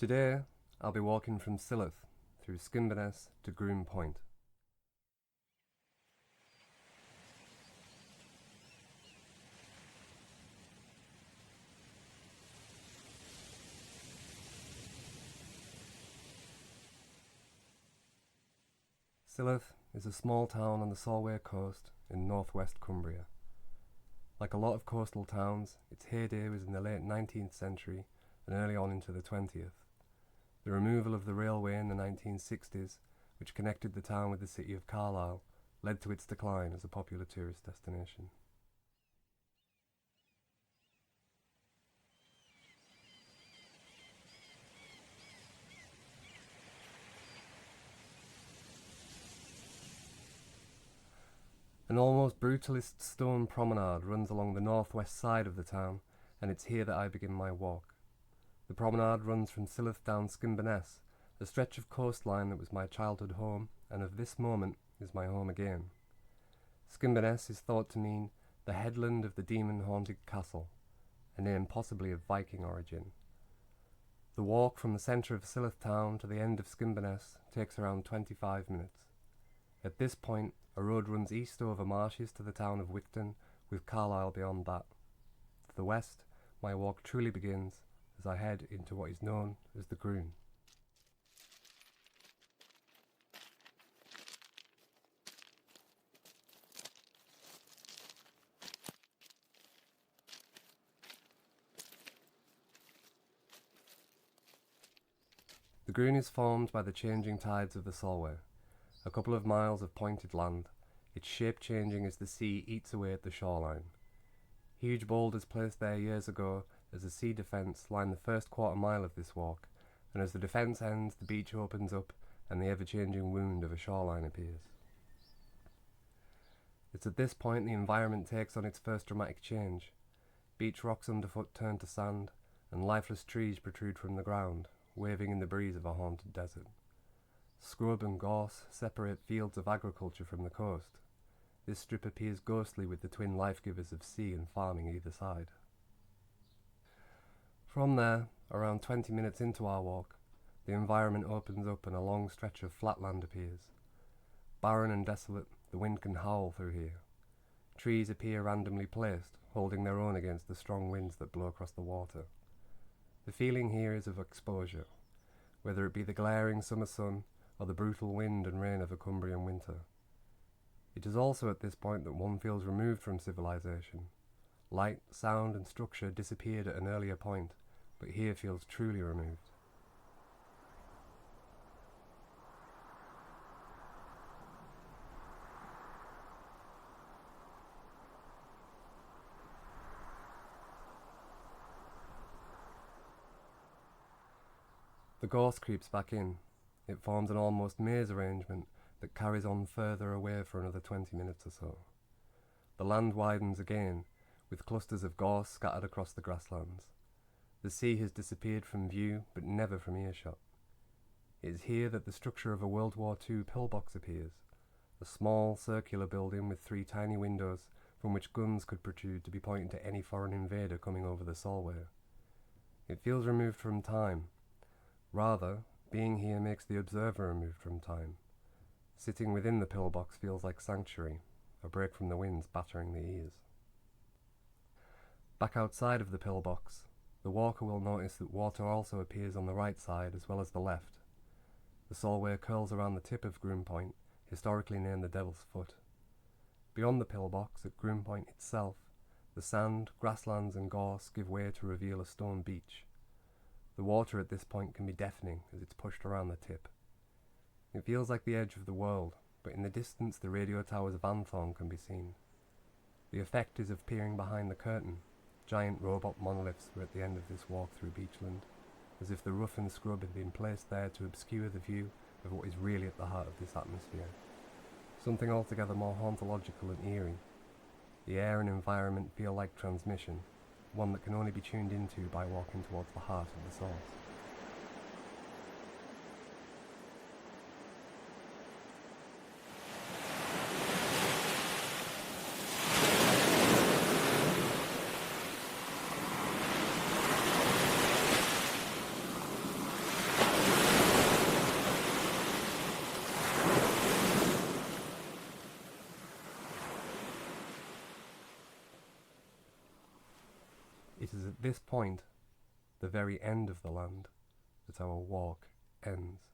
Today, I'll be walking from Silloth through Skimbeness to Grune Point. Silloth is a small town on the Solway coast in northwest Cumbria. Like a lot of coastal towns, its heyday was in the late 19th century and early on into the 20th. The removal of the railway in the 1960s, which connected the town with the city of Carlisle, led to its decline as a popular tourist destination. An almost brutalist stone promenade runs along the northwest side of the town, and it's here that I begin my walk. The promenade runs from Silloth down Skimbeness, a stretch of coastline that was my childhood home, and of this moment is my home again. Skimbeness is thought to mean the headland of the demon-haunted castle, a name possibly of Viking origin. The walk from the centre of Silloth town to the end of Skimbeness takes around 25 minutes. At this point, a road runs east over marshes to the town of Wigton, with Carlisle beyond that. To the west, my walk truly begins as I head into what is known as the Grune. The Grune is formed by the changing tides of the Solway. A couple of miles of pointed land, its shape changing as the sea eats away at the shoreline. Huge boulders placed there years ago as a sea defence line the first quarter mile of this walk, and as the defence ends, the beach opens up and the ever-changing wound of a shoreline appears. It's at this point the environment takes on its first dramatic change. Beach rocks underfoot turn to sand, and lifeless trees protrude from the ground, waving in the breeze of a haunted desert. Scrub and gorse separate fields of agriculture from the coast. This strip appears ghostly with the twin life-givers of sea and farming either side. From there, around 20 minutes into our walk, the environment opens up and a long stretch of flat land appears. Barren and desolate, the wind can howl through here. Trees appear randomly placed, holding their own against the strong winds that blow across the water. The feeling here is of exposure, whether it be the glaring summer sun or the brutal wind and rain of a Cumbrian winter. It is also at this point that one feels removed from civilization. Light, sound and structure disappeared at an earlier point, but here feels truly removed. The gorse creeps back in. It forms an almost maze arrangement that carries on further away for another 20 minutes or so. The land widens again, with clusters of gorse scattered across the grasslands. The sea has disappeared from view, but never from earshot. It is here that the structure of a World War II pillbox appears, a small circular building with 3 tiny windows from which guns could protrude to be pointing to any foreign invader coming over the Solway. It feels removed from time. Rather, being here makes the observer removed from time. Sitting within the pillbox feels like sanctuary, a break from the winds battering the ears. Back outside of the pillbox, the walker will notice that water also appears on the right side as well as the left. The Solway curls around the tip of Grune Point, historically named the Devil's Foot. Beyond the pillbox, at Grune Point itself, the sand, grasslands and gorse give way to reveal a stone beach. The water at this point can be deafening as it's pushed around the tip. It feels like the edge of the world, but in the distance the radio towers of Anthorn can be seen. The effect is of peering behind the curtain. Giant robot monoliths were at the end of this walk through beachland, as if the rough and scrub had been placed there to obscure the view of what is really at the heart of this atmosphere. Something altogether more hauntological and eerie. The air and environment feel like transmission, one that can only be tuned into by walking towards the heart of the source. It is at this point, the very end of the land, that our walk ends.